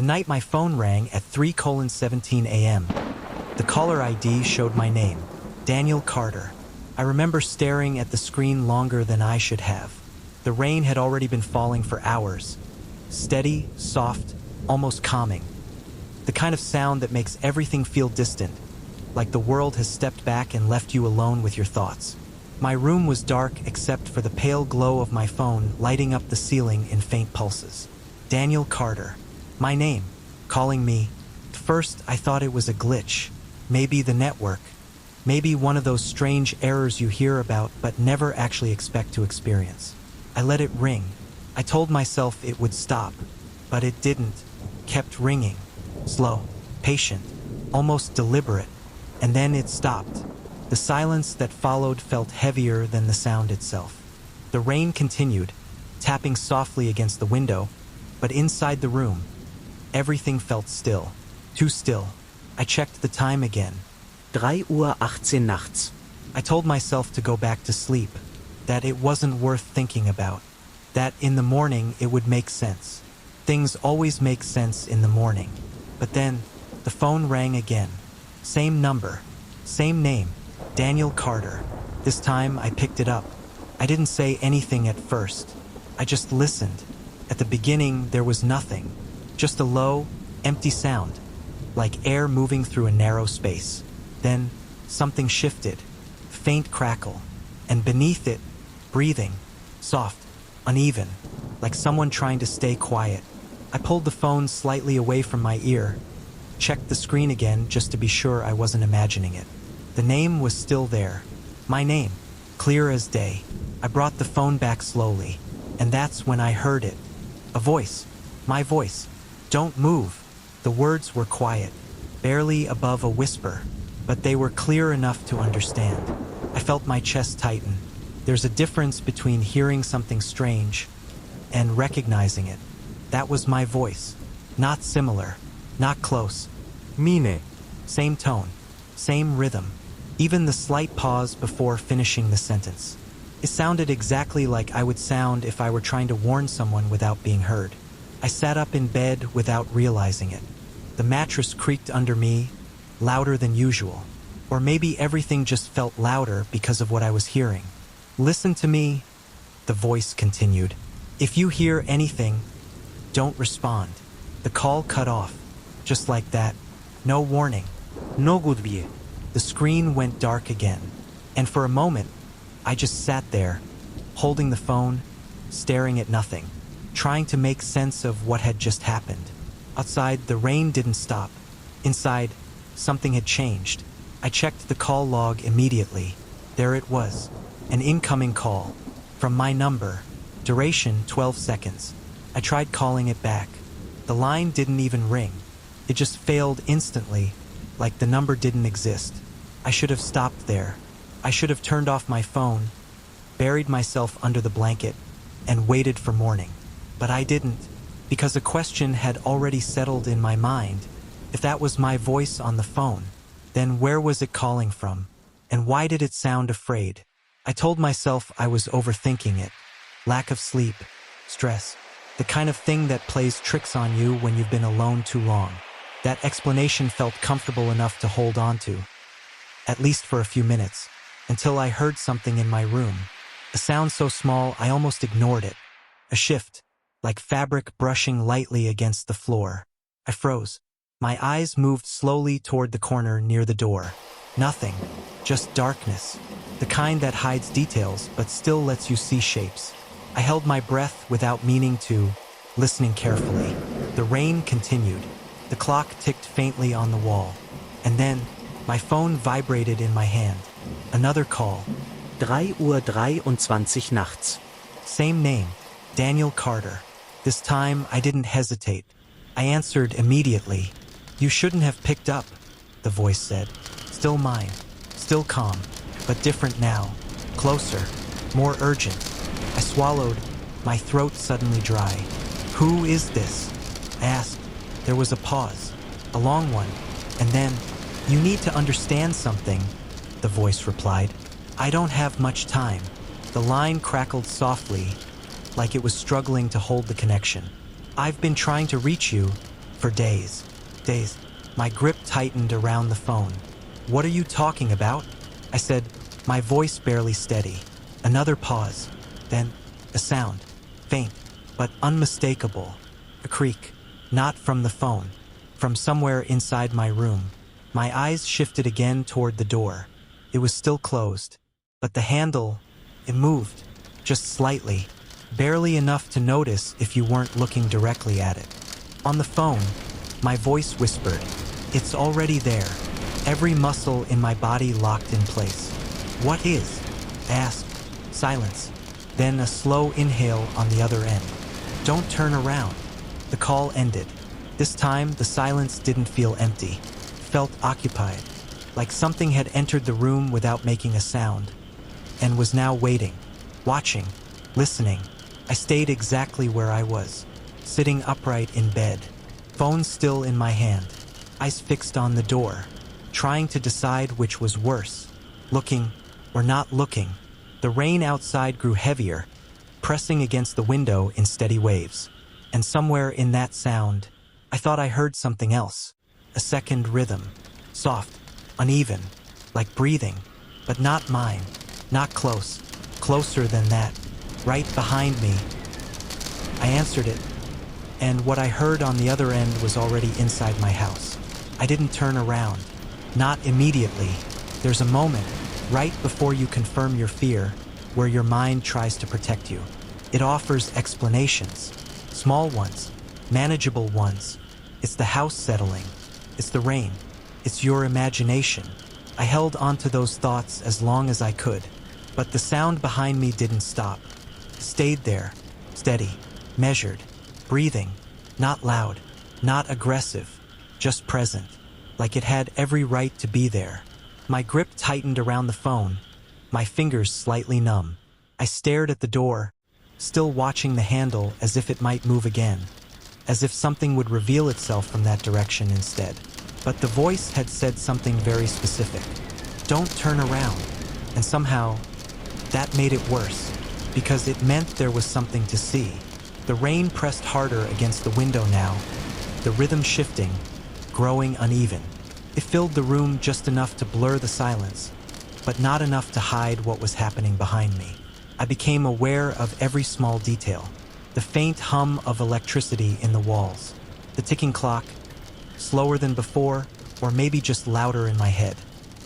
The night my phone rang at 3:17 a.m. The caller ID showed my name, Daniel Carter. I remember staring at the screen longer than I should have. The rain had already been falling for hours. Steady, soft, almost calming. The kind of sound that makes everything feel distant, like the world has stepped back and left you alone with your thoughts. My room was dark except for the pale glow of my phone lighting up the ceiling in faint pulses. Daniel Carter. My name. Calling me. At first, I thought it was a glitch. Maybe the network. Maybe one of those strange errors you hear about but never actually expect to experience. I let it ring. I told myself it would stop, but it didn't. Kept ringing. Slow, patient, almost deliberate. And then it stopped. The silence that followed felt heavier than the sound itself. The rain continued, tapping softly against the window, but inside the room, everything felt still. Too still. I checked the time again. 3:18 nachts. I told myself to go back to sleep, that it wasn't worth thinking about, that in the morning it would make sense. Things always make sense in the morning. But then, the phone rang again. Same number, same name, Daniel Carter. This time I picked it up. I didn't say anything at first. I just listened. At the beginning, there was nothing. Just a low, empty sound, like air moving through a narrow space. Then, something shifted. Faint crackle. And beneath it, breathing. Soft, uneven, like someone trying to stay quiet. I pulled the phone slightly away from my ear, checked the screen again just to be sure I wasn't imagining it. The name was still there. My name, clear as day. I brought the phone back slowly, and that's when I heard it. A voice. My voice. Don't move. The words were quiet, barely above a whisper, but they were clear enough to understand. I felt my chest tighten. There's a difference between hearing something strange and recognizing it. That was my voice. Not similar, not close. Mine. Same tone, same rhythm, even the slight pause before finishing the sentence. It sounded exactly like I would sound if I were trying to warn someone without being heard. I sat up in bed without realizing it. The mattress creaked under me, louder than usual. Or maybe everything just felt louder because of what I was hearing. Listen to me, the voice continued. If you hear anything, don't respond. The call cut off, just like that. No warning. No goodbye. The screen went dark again, and for a moment, I just sat there, holding the phone, staring at nothing, trying to make sense of what had just happened. Outside, the rain didn't stop. Inside, something had changed. I checked the call log immediately. There it was, an incoming call, from my number, duration 12 seconds. I tried calling it back. The line didn't even ring. It just failed instantly, like the number didn't exist. I should have stopped there. I should have turned off my phone, buried myself under the blanket, and waited for morning. But I didn't, because a question had already settled in my mind. If that was my voice on the phone, then where was it calling from? And why did it sound afraid? I told myself I was overthinking it. Lack of sleep, stress, the kind of thing that plays tricks on you when you've been alone too long. That explanation felt comfortable enough to hold on to, at least for a few minutes, until I heard something in my room. A sound so small I almost ignored it. A shift, like fabric brushing lightly against the floor. I froze. My eyes moved slowly toward the corner near the door. Nothing, just darkness. The kind that hides details but still lets you see shapes. I held my breath without meaning to, listening carefully. The rain continued. The clock ticked faintly on the wall. And then, my phone vibrated in my hand. Another call. 3:23 nachts. Same name, Daniel Carter. This time, I didn't hesitate. I answered immediately. You shouldn't have picked up, the voice said. Still mine, still calm, but different now. Closer, more urgent. I swallowed, my throat suddenly dry. Who is this? I asked. There was a pause, a long one, and then, you need to understand something, the voice replied. I don't have much time. The line crackled softly, like it was struggling to hold the connection. I've been trying to reach you For days. Days. My grip tightened around the phone. "What are you talking about?" I said, my voice barely steady. Another pause. Then a sound. Faint, but unmistakable. A creak. Not from the phone. From somewhere inside my room. My eyes shifted again toward the door. It was still closed. But the handle, it moved. Just slightly. Barely enough to notice if you weren't looking directly at it. On the phone, my voice whispered, "It's already there." Every muscle in my body locked in place. "What is?" I asked. Silence. Then a slow inhale on the other end. "Don't turn around." The call ended. This time, the silence didn't feel empty. It felt occupied, like something had entered the room without making a sound, and was now waiting, watching, listening. I stayed exactly where I was, sitting upright in bed, phone still in my hand, eyes fixed on the door, trying to decide which was worse, looking or not looking. The rain outside grew heavier, pressing against the window in steady waves. And somewhere in that sound, I thought I heard something else. A second rhythm. Soft, uneven, like breathing, but not mine. Not close. Closer than that. Right behind me. I answered it, and what I heard on the other end was already inside my house. I didn't turn around. Not immediately. There's a moment, right before you confirm your fear, where your mind tries to protect you. It offers explanations. Small ones, manageable ones. It's the house settling. It's the rain. It's your imagination. I held onto those thoughts as long as I could, but the sound behind me didn't stop. It stayed there, steady, measured, breathing, not loud, not aggressive, just present, like it had every right to be there. My grip tightened around the phone, my fingers slightly numb. I stared at the door, still watching the handle as if it might move again, as if something would reveal itself from that direction instead. But the voice had said something very specific. "Don't turn around." And somehow, that made it worse, because it meant there was something to see. The rain pressed harder against the window now, the rhythm shifting, growing uneven. It filled the room just enough to blur the silence, but not enough to hide what was happening behind me. I became aware of every small detail. The faint hum of electricity in the walls. The ticking clock, slower than before, or maybe just louder in my head.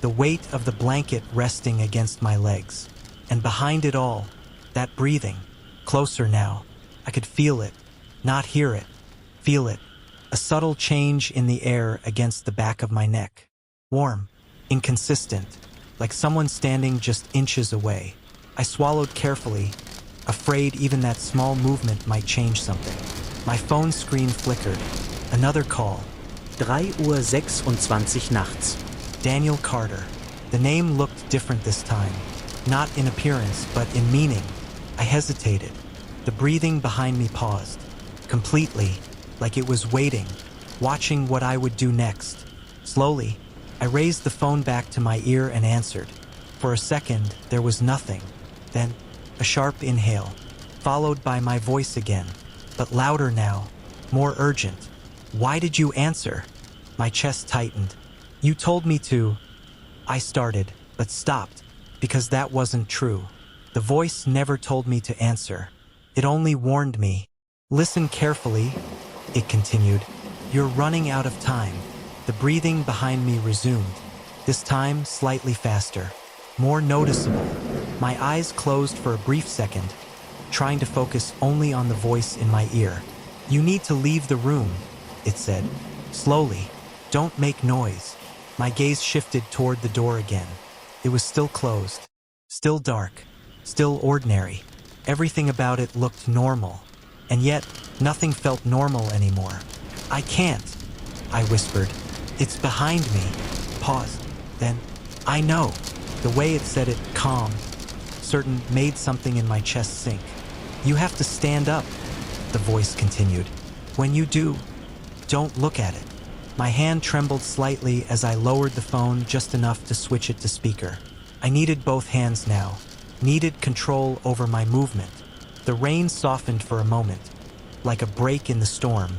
The weight of the blanket resting against my legs. And behind it all, that breathing, closer now. I could feel it, not hear it, feel it. A subtle change in the air against the back of my neck. Warm, inconsistent, like someone standing just inches away. I swallowed carefully, afraid even that small movement might change something. My phone screen flickered. Another call. 3:26 Uhr nachts. Daniel Carter. The name looked different this time. Not in appearance, but in meaning. I hesitated. The breathing behind me paused. Completely, like it was waiting, watching what I would do next. Slowly, I raised the phone back to my ear and answered. For a second, there was nothing. Then, a sharp inhale, followed by my voice again, but louder now, more urgent. "Why did you answer?" My chest tightened. "You told me to." I started, but stopped, because that wasn't true. The voice never told me to answer. It only warned me. "Listen carefully," it continued. "You're running out of time." The breathing behind me resumed, this time slightly faster, more noticeable. My eyes closed for a brief second, trying to focus only on the voice in my ear. "You need to leave the room," it said. "Slowly. Don't make noise." My gaze shifted toward the door again. It was still closed, still dark, still ordinary. Everything about it looked normal, and yet nothing felt normal anymore. "I can't," I whispered. "It's behind me." Paused. Then, "I know." The way it said it, calm, certain, made something in my chest sink. "You have to stand up," the voice continued. "When you do, don't look at it." My hand trembled slightly as I lowered the phone just enough to switch it to speaker. I needed both hands now, needed control over my movement. The rain softened for a moment, like a break in the storm.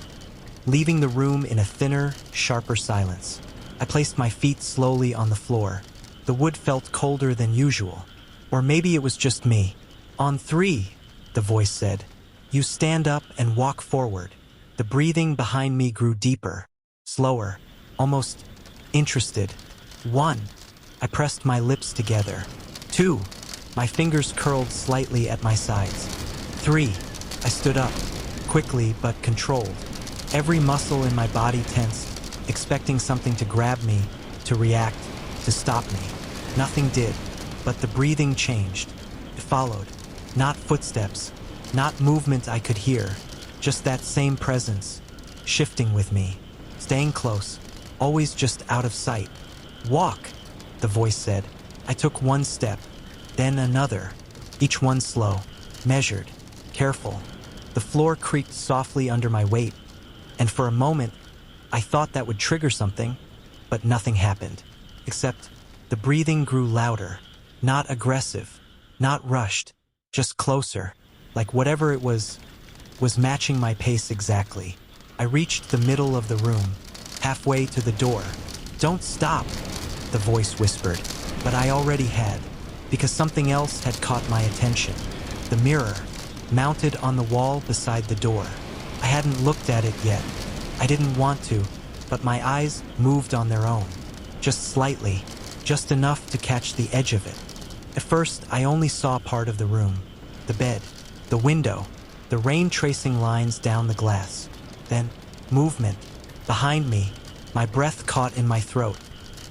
leaving the room in a thinner, sharper silence. I placed my feet slowly on the floor. The wood felt colder than usual. Or maybe it was just me. On 3, the voice said. You stand up and walk forward. The breathing behind me grew deeper, slower, almost interested. 1, I pressed my lips together. 2, my fingers curled slightly at my sides. 3, I stood up, quickly but controlled. Every muscle in my body tensed, expecting something to grab me, to react, to stop me. Nothing did, but the breathing changed. It followed. Not footsteps, not movement I could hear, just that same presence, shifting with me, staying close, always just out of sight. Walk, the voice said. I took 1 step, then another, each one slow, measured, careful. The floor creaked softly under my weight, and for a moment, I thought that would trigger something, but nothing happened, except the breathing grew louder, not aggressive, not rushed, just closer, like whatever it was matching my pace exactly. I reached the middle of the room, halfway to the door. Don't stop, the voice whispered, but I already had, because something else had caught my attention. The mirror, mounted on the wall beside the door. I hadn't looked at it yet. I didn't want to, but my eyes moved on their own, just slightly, just enough to catch the edge of it. At first, I only saw part of the room, the bed, the window, the rain tracing lines down the glass. Then, movement. Behind me, my breath caught in my throat.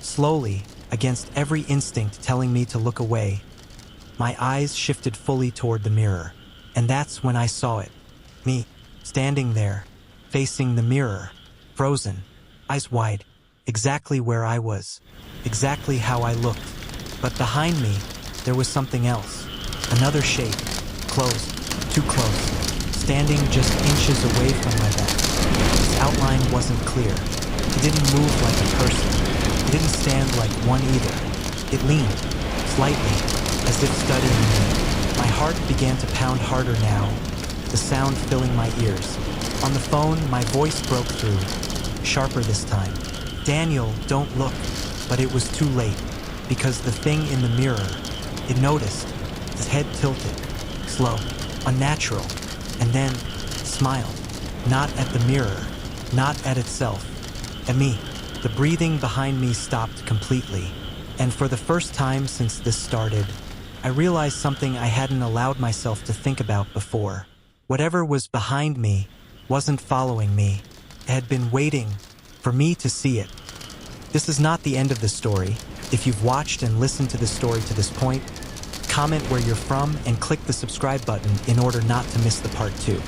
Slowly, against every instinct telling me to look away, my eyes shifted fully toward the mirror. And that's when I saw it. Me, standing there, facing the mirror, frozen, eyes wide, exactly where I was, exactly how I looked. But behind me, there was something else. Another shape, close, too close, standing just inches away from my back. His outline wasn't clear. He didn't move like a person. He didn't stand like one either. It leaned, slightly, as if studying me. My heart began to pound harder now, the sound filling my ears. On the phone, my voice broke through, sharper this time. Daniel, don't look. But it was too late, because the thing in the mirror, it noticed, his head tilted, slow, unnatural, and then smiled. Not at the mirror, not at itself, at me. The breathing behind me stopped completely, and for the first time since this started, I realized something I hadn't allowed myself to think about before. Whatever was behind me wasn't following me. It had been waiting for me to see it. This is not the end of the story. If you've watched and listened to the story to this point, comment where you're from and click the subscribe button in order not to miss the part 2.